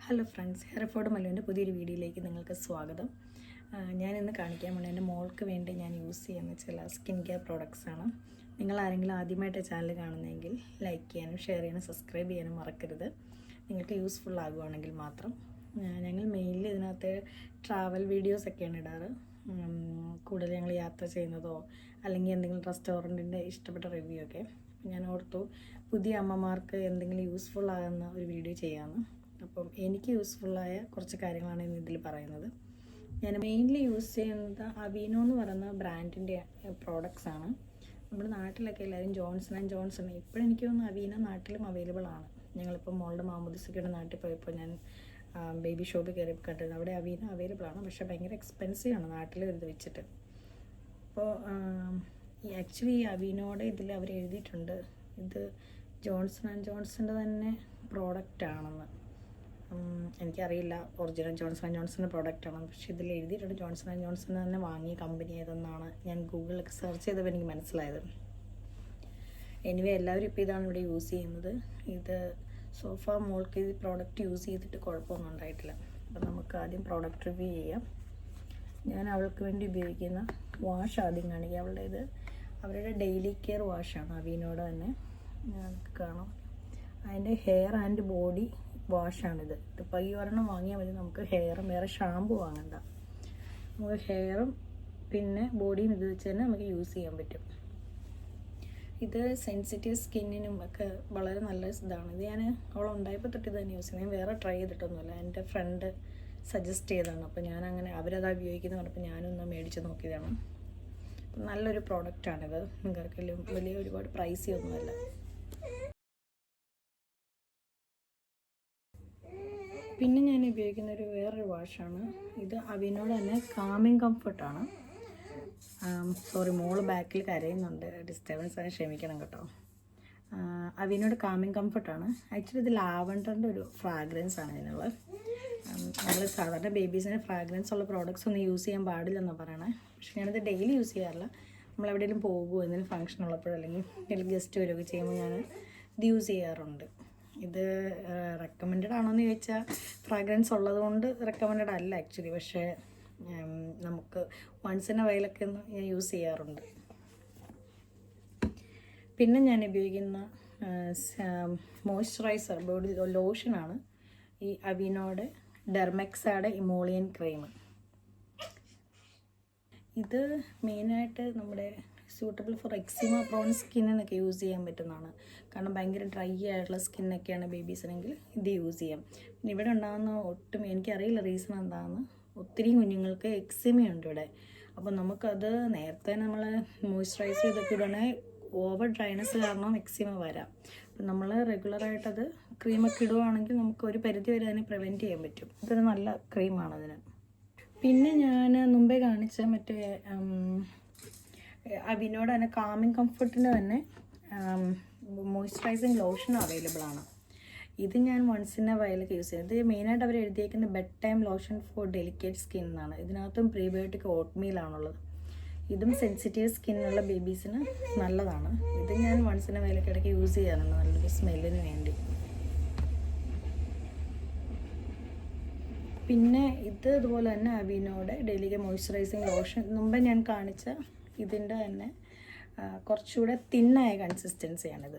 Hello friends, ഹെയർഫോർഡ് മല്ലുവിൻ്റെ പുതിയൊരു വീഡിയോയിലേക്ക് നിങ്ങൾക്ക് സ്വാഗതം. ഞാനിന്ന് കാണിക്കാൻ പോകുന്നത് എൻ്റെ മോൾക്ക് വേണ്ടി ഞാൻ യൂസ് ചെയ്യുന്ന ചില സ്കിൻ കെയർ പ്രോഡക്റ്റ്സാണ്. നിങ്ങൾ ആരെങ്കിലും ആദ്യമായിട്ട് ചാനൽ കാണുന്നതെങ്കിൽ ലൈക്ക് ചെയ്യാനും ഷെയർ ചെയ്യാനും സബ്സ്ക്രൈബ് ചെയ്യാനും മറക്കരുത്. നിങ്ങൾക്ക് യൂസ്ഫുൾ ആകുവാണെങ്കിൽ മാത്രം. ഞങ്ങൾ മെയിൻലി ഇതിനകത്ത് ട്രാവൽ വീഡിയോസൊക്കെയാണ് ഇടാറ്. കൂടുതൽ ഞങ്ങൾ യാത്ര ചെയ്യുന്നതോ അല്ലെങ്കിൽ എന്തെങ്കിലും റെസ്റ്റോറൻറ്റിൻ്റെ ഇഷ്ടപ്പെട്ട റിവ്യൂ ഒക്കെ. ഞാൻ ഓർത്തു പുതിയ അമ്മമാർക്ക് എന്തെങ്കിലും യൂസ്ഫുൾ ആകുന്ന ഒരു വീഡിയോ ചെയ്യാമെന്ന്. അപ്പം എനിക്ക് യൂസ്ഫുള്ളായ കുറച്ച് കാര്യങ്ങളാണ് ഇന്ന് ഇതിൽ പറയുന്നത്. ഞാൻ മെയിൻലി യൂസ് ചെയ്യുന്നത് അവീനോ എന്ന് പറയുന്ന ബ്രാൻഡിൻ്റെ പ്രോഡക്റ്റ്സാണ്. നമ്മുടെ നാട്ടിലൊക്കെ എല്ലാവരും ജോൺസൺ ആൻഡ് ജോൺസൺ, ഇപ്പോഴും എനിക്ക് തോന്നുന്നു അവീനോ നാട്ടിലും അവൈലബിൾ ആണ്. ഞങ്ങളിപ്പോൾ മോളുടെ മാമോദിസയ്ക്കുള്ള നാട്ടിൽ പോയപ്പോൾ ഞാൻ ബേബി ഷോപ്പിൽ കയറി കണ്ടിരുന്നു. അവിടെ അവീനോ അവൈലബിൾ ആണ്, പക്ഷേ ഭയങ്കര എക്സ്പെൻസീവ് ആണ് നാട്ടിൽ ഇത് വെച്ചിട്ട്. അപ്പോൾ ആക്ച്വലി ഈ അവീനോയുടെ ഇതിൽ അവർ എഴുതിയിട്ടുണ്ട് ഇത് ജോൺസൺ ആൻഡ് ജോൺസൻ്റെ തന്നെ പ്രോഡക്റ്റ് ആണെന്ന്. എനിക്കറിയില്ല ഒറിജിനൽ ജോൺസൺ ആൻഡ് ജോൺസൻ്റെ പ്രോഡക്റ്റാണ്, പക്ഷേ ഇതിൽ എഴുതിയിട്ടുണ്ട് ജോൺസൺ ആൻഡ് ജോൺസൺ തന്നെ വാങ്ങിയ കമ്പനി ഏതെന്നാണ് ഞാൻ ഗൂഗിളിലൊക്കെ സെർച്ച് ചെയ്തപ്പോൾ എനിക്ക് മനസ്സിലായത്. എനിവേ എല്ലാവരും ഇപ്പോൾ ഇതാണ് ഇവിടെ യൂസ് ചെയ്യുന്നത്. ഇത് സോഫ മോൾക്ക് ഈ പ്രോഡക്റ്റ് യൂസ് ചെയ്തിട്ട് കുഴപ്പമൊന്നും ഉണ്ടായിട്ടില്ല. അപ്പം നമുക്ക് ആദ്യം പ്രോഡക്റ്റ് റിവ്യൂ ചെയ്യാം. ഞാൻ അവൾക്ക് വേണ്ടി ഉപയോഗിക്കുന്ന വാഷ് ആദ്യം കാണിക്കാം. അവരുടെ ഡെയിലി കെയർ വാഷാണ് അവീനോടെ തന്നെ. നമുക്ക് കാണാം അതിൻ്റെ ഹെയർ ആൻഡ് ബോഡി വാഷാണിത്. ഇതിപ്പോൾ ഈ ഒരെണ്ണം വാങ്ങിയാൽ മതി, നമുക്ക് ഹെയറും വേറെ ഷാമ്പു വാങ്ങണ്ട. നമുക്ക് ഹെയറും പിന്നെ ബോഡിയും ഇത് വെച്ച് തന്നെ നമുക്ക് യൂസ് ചെയ്യാൻ പറ്റും. ഇത് സെൻസിറ്റീവ് സ്കിന്നിനും ഒക്കെ വളരെ നല്ല ഇതാണ്. ഇത് ഞാൻ അവളുണ്ടായപ്പോൾ തൊട്ട് തന്നെ യൂസ് ചെയ്യുന്നത്. ഞാൻ വേറെ ട്രൈ ചെയ്തിട്ടൊന്നുമില്ല, എൻ്റെ ഫ്രണ്ട് സജസ്റ്റ് ചെയ്തതാണ്. അപ്പോൾ ഞാനങ്ങനെ അവരത് ഉപയോഗിക്കുന്ന പറഞ്ഞപ്പോൾ ഞാനൊന്ന് മേടിച്ച് നോക്കിയതാണ്. നല്ലൊരു പ്രോഡക്റ്റാണിത്. നിങ്ങൾക്ക് വലിയ ഒരുപാട് പ്രൈസി ഒന്നുമല്ല. പിന്നെ ഞാൻ ഉപയോഗിക്കുന്ന വേറൊരു വാഷാണ്. ഇത് അവീനോട് തന്നെ കാമിങ് കംഫർട്ടാണ്. സോറി, മോള് ബാക്കിൽ കരയുന്നുണ്ട്, ഡിസ്റ്റർബൻസ് ആണ്, ക്ഷമിക്കണം കേട്ടോ. അവീനോട് കാമിങ് കംഫർട്ടാണ്. ആക്ച്വലി ഇത് ലാവണ്ടറിൻ്റെ ഒരു ഫ്രാഗ്രൻസ് ആണ് ഇതിനുള്ളത്. നമ്മൾ സാധാരണ ബേബീസിന് ഫ്രാഗ്രൻസ് ഉള്ള പ്രോഡക്റ്റ്സ് ഒന്നും യൂസ് ചെയ്യാൻ പാടില്ലെന്നാണ് പറയണേ. പക്ഷേ ഞാനിത് ഡെയിലി യൂസ് ചെയ്യാറില്ല. നമ്മളെവിടെയെങ്കിലും പോകുമോ എന്തെങ്കിലും ഫംഗ്ഷൻ ഉള്ളപ്പോഴോ അല്ലെങ്കിൽ എന്തെങ്കിലും ഗസ്റ്റ് വരികയൊക്കെ ചെയ്യുമ്പോൾ ഞാൻ ഇത് യൂസ് ചെയ്യാറുണ്ട്. ഇത് റെക്കമെൻഡഡ് ആണോ എന്ന് ചോദിച്ചാൽ ഫ്രാഗ്രൻസ് ഉള്ളതുകൊണ്ട് റെക്കമെൻഡഡ് അല്ല ആക്ച്വലി. പക്ഷേ നമുക്ക് വൺസ് ഇൻ എ വൈലൊക്കെ ഒന്ന് ഞാൻ യൂസ് ചെയ്യാറുണ്ട്. പിന്നെ ഞാൻ ഉപയോഗിക്കുന്ന മോയ്സ്ചറൈസർ ബോഡി ലോഷനാണ് ഈ അവീനോയുടെ ഡെർമെക്സായുടെ ഇമോളിയൻ ക്രീം. ഇത് മെയിനായിട്ട് നമ്മുടെ സ്യൂട്ടബിൾ ഫോർ എക്സിമ പ്രോൺ സ്കിന്നിനൊക്കെ യൂസ് ചെയ്യാൻ പറ്റുന്നതാണ്. കാരണം ഭയങ്കര ഡ്രൈ ആയിട്ടുള്ള സ്കിന്നൊക്കെയാണ് ബേബീസിനെങ്കിൽ ഇത് യൂസ് ചെയ്യാം. പിന്നെ ഇവിടെ ഉണ്ടാകുന്ന ഒട്ടും എനിക്കറിയില്ല റീസൺ എന്താണെന്ന്, ഒത്തിരി കുഞ്ഞുങ്ങൾക്ക് എക്സിമയുണ്ട് ഇവിടെ. അപ്പോൾ നമുക്കത് നേരത്തെ നമ്മൾ മോയ്സ്ചറൈസ് ചെയ്തൊക്കെ ഇടണേ ഓവർ ഡ്രൈനെസ് കാരണം എക്സിമ വരാം. അപ്പം നമ്മൾ റെഗുലറായിട്ടത് ക്രീമൊക്കെ ഇടുകയാണെങ്കിൽ നമുക്ക് ഒരു പരിധി വരെ അതിനെ പ്രിവെൻറ്റ് ചെയ്യാൻ പറ്റും. ഇതൊരു നല്ല ക്രീമാണ് അതിന്. പിന്നെ ഞാൻ മുമ്പേ കാണിച്ച മറ്റേ അവീനോട് തന്നെ കാമിങ് കംഫർട്ടിൻ്റെ തന്നെ മോയ്സ്ചറൈസിങ് ലോഷൻ അവൈലബിൾ ആണ്. ഇത് ഞാൻ വൺസ് ഇൻ എ വൈലൊക്കെ യൂസ് ചെയ്യുന്നത്. ഇത് മെയിനായിട്ട് അവർ എഴുതിയേക്കുന്ന bed time lotion for delicate skin എന്നാണ്. ഇതിനകത്തും പ്രീബയോട്ടിക് ഓട്ട്മീലാണുള്ളത്. ഇതും സെൻസിറ്റീവ് സ്കിന്നുള്ള ബേബീസിന് നല്ലതാണ്. ഇത് ഞാൻ വൺസ് ഇൻ എ വൈലൊക്കെ ഇടയ്ക്ക് യൂസ് ചെയ്യാറുണ്ട് നല്ലൊരു സ്മെല്ലിന് വേണ്ടി. പിന്നെ ഇത് ഇതുപോലെ തന്നെ അവീനോയുടെ ഡെയിലി മോയ്സ്ചറൈസിങ് ലോഷൻ മുമ്പേ ഞാൻ കാണിച്ച ഇതിൻ്റെ തന്നെ കുറച്ചുകൂടെ തിന്നായ കൺസിസ്റ്റൻസിയാണിത്.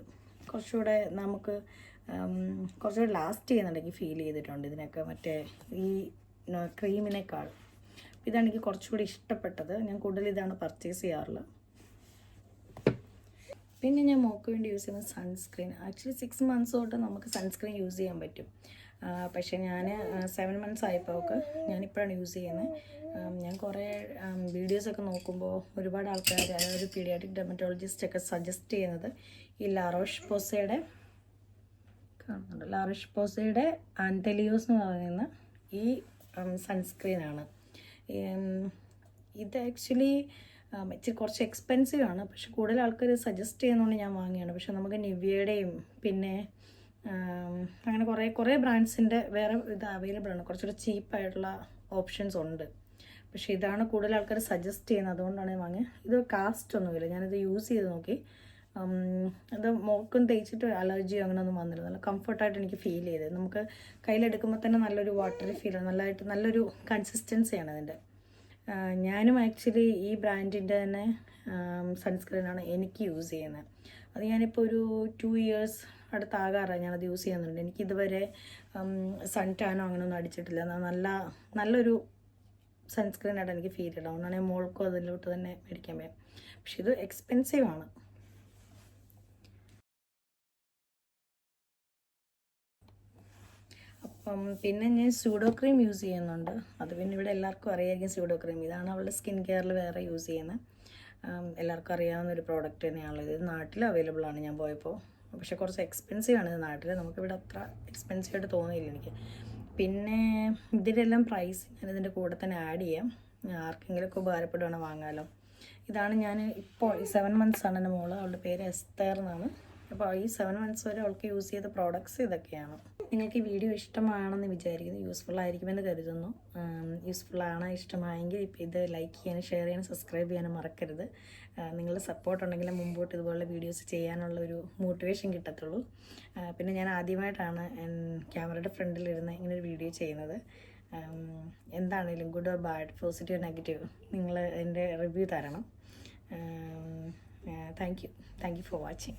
കുറച്ചുകൂടെ നമുക്ക് കുറച്ചുകൂടെ ലാസ്റ്റ് ചെയ്യുന്നുണ്ടെങ്കിൽ ഫീൽ ചെയ്തിട്ടുണ്ട് ഇതിനൊക്കെ മറ്റേ ഈ ക്രീമിനേക്കാൾ. ഇതാണ് എനിക്ക് കുറച്ചുകൂടി ഇഷ്ടപ്പെട്ടത്. ഞാൻ കൂടുതൽ ഇതാണ് പർച്ചേസ് ചെയ്യാറുള്ളത്. പിന്നെ ഞാൻ മോൾക്ക് വേണ്ടി യൂസ് ചെയ്യുന്ന സൺസ്ക്രീൻ. ആക്ച്വലി 6 months തൊട്ട് നമുക്ക് സൺസ്ക്രീൻ യൂസ് ചെയ്യാൻ പറ്റും. പക്ഷേ ഞാൻ 7 months ആയപ്പോൾ ഞാനിപ്പോഴാണ് യൂസ് ചെയ്യുന്നത്. ഞാൻ കുറേ വീഡിയോസൊക്കെ നോക്കുമ്പോൾ ഒരുപാട് ആൾക്കാർ, അതായത് പീഡിയാട്രിക് ഡെർമറ്റോളജിസ്റ്റൊക്കെ സജസ്റ്റ് ചെയ്യുന്നത് ഈ ലാറോഷ് പോസയുടെ ആൻറ്റലിയോസ് എന്ന് പറയുന്ന ഈ സൺസ്ക്രീനാണ്. ഇത് ആക്ച്വലി ഇച്ചിരി കുറച്ച് എക്സ്പെൻസീവ് ആണ്, പക്ഷെ കൂടുതൽ ആൾക്കാർ സജസ്റ്റ് ചെയ്യുന്നതുകൊണ്ട് ഞാൻ വാങ്ങിയാണ്. പക്ഷെ നമുക്ക് നിവ്യയുടെയും പിന്നെ അങ്ങനെ കുറേ ബ്രാൻഡ്സിൻ്റെ വേറെ ഇത് അവൈലബിൾ ആണ്. കുറച്ചുകൂടെ ചീപ്പായിട്ടുള്ള ഓപ്ഷൻസ് ഉണ്ട്. പക്ഷേ ഇതാണ് കൂടുതൽ ആൾക്കാർ സജസ്റ്റ് ചെയ്യുന്നത്, അതുകൊണ്ടാണ് ഞാൻ വാങ്ങിയത്. ഇത് കാസ്റ്റ് ഒന്നുമില്ല, ഞാനിത് യൂസ് ചെയ്ത് നോക്കി. അത് മോൾക്കും തേച്ചിട്ട് അലർജിയോ അങ്ങനെ ഒന്നും വന്നില്ല. നല്ല കംഫർട്ടായിട്ട് എനിക്ക് ഫീൽ ചെയ്തത്. നമുക്ക് കയ്യിലെടുക്കുമ്പോൾ തന്നെ നല്ലൊരു വാട്ടറി ഫീൽ, നല്ലൊരു കൺസിസ്റ്റൻസിയാണ് അതിൻ്റെ. ഞാനും ആക്ച്വലി ഈ ബ്രാൻഡിൻ്റെ തന്നെ സൺസ്ക്രീനാണ് എനിക്ക് യൂസ് ചെയ്യുന്നത്. അത് ഞാനിപ്പോൾ ഒരു 2 years അടുത്താകാറായി ഞാനത് യൂസ് ചെയ്യുന്നുണ്ട്. എനിക്കിതുവരെ സൺ ടാനോ അങ്ങനെയൊന്നും അടിച്ചിട്ടില്ല. നല്ലൊരു സൺസ്ക്രീനായിട്ട് എനിക്ക് ഫീൽ ചെയ്യണം. അതുകൊണ്ടാണ് ഞാൻ മോൾക്കും അതിലോട്ട് തന്നെ മേടിക്കാൻ പറ്റും. പക്ഷെ ഇത് എക്സ്പെൻസീവ് ആണ്. പിന്നെ ഞാൻ സ്യൂഡോ ക്രീം യൂസ് ചെയ്യുന്നുണ്ട്. അത് പിന്നെ ഇവിടെ എല്ലാവർക്കും അറിയായിരിക്കും. സ്യൂഡോ ക്രീം ഇതാണ് അവളുടെ സ്കിൻ കെയറിൽ വേറെ യൂസ് ചെയ്യുന്നത്. എല്ലാവർക്കും അറിയാവുന്ന ഒരു പ്രോഡക്റ്റ് തന്നെയാണല്ലോ. ഇത് നാട്ടിൽ അവൈലബിൾ ആണ് ഞാൻ പോയപ്പോൾ. പക്ഷെ കുറച്ച് എക്സ്പെൻസീവ് ആണ് ഇത് നാട്ടിൽ. നമുക്കിവിടെ അത്ര എക്സ്പെൻസീവ് ആയിട്ട് തോന്നിയില്ല എനിക്ക്. പിന്നെ ഇതിലെല്ലാം പ്രൈസ് ഞാൻ ഇതിൻ്റെ കൂടെ തന്നെ ആഡ് ചെയ്യാം. ആർക്കെങ്കിലുമൊക്കെ ഉപകാരപ്പെടുവാണെങ്കിൽ വാങ്ങാമല്ലോ. ഇതാണ് ഞാൻ ഇപ്പോൾ ഈ 7 months ആണ് എൻ്റെ മോള്. അവളുടെ പേര് എസ്തർ എന്നാണ്. അപ്പോൾ ഈ 7 months വരെ അവൾക്ക് യൂസ് ചെയ്ത പ്രോഡക്ട്സ് ഇതൊക്കെയാണ്. നിങ്ങൾക്ക് ഈ വീഡിയോ ഇഷ്ടമാണെന്ന് വിചാരിക്കുന്നു. യൂസ്ഫുൾ ആയിരിക്കുമെന്ന് കരുതുന്നു. യൂസ്ഫുള്ളാണ്, ഇഷ്ടമായെങ്കിൽ ഇത് ലൈക്ക് ചെയ്യാനും ഷെയർ ചെയ്യാനും സബ്സ്ക്രൈബ് ചെയ്യാനും മറക്കരുത്. നിങ്ങളുടെ സപ്പോർട്ട് ഉണ്ടെങ്കിൽ മുമ്പോട്ട് ഇതുപോലുള്ള വീഡിയോസ് ചെയ്യാനുള്ളൊരു മോട്ടിവേഷൻ കിട്ടത്തുള്ളൂ. പിന്നെ ഞാൻ ആദ്യമായിട്ടാണ് ക്യാമറയുടെ ഫ്രണ്ടിലിരുന്ന് ഇങ്ങനൊരു വീഡിയോ ചെയ്യുന്നത്. എന്താണേലും good or bad, positive negative, നിങ്ങൾ എൻ്റെ റിവ്യൂ തരണം. Thank you for watching.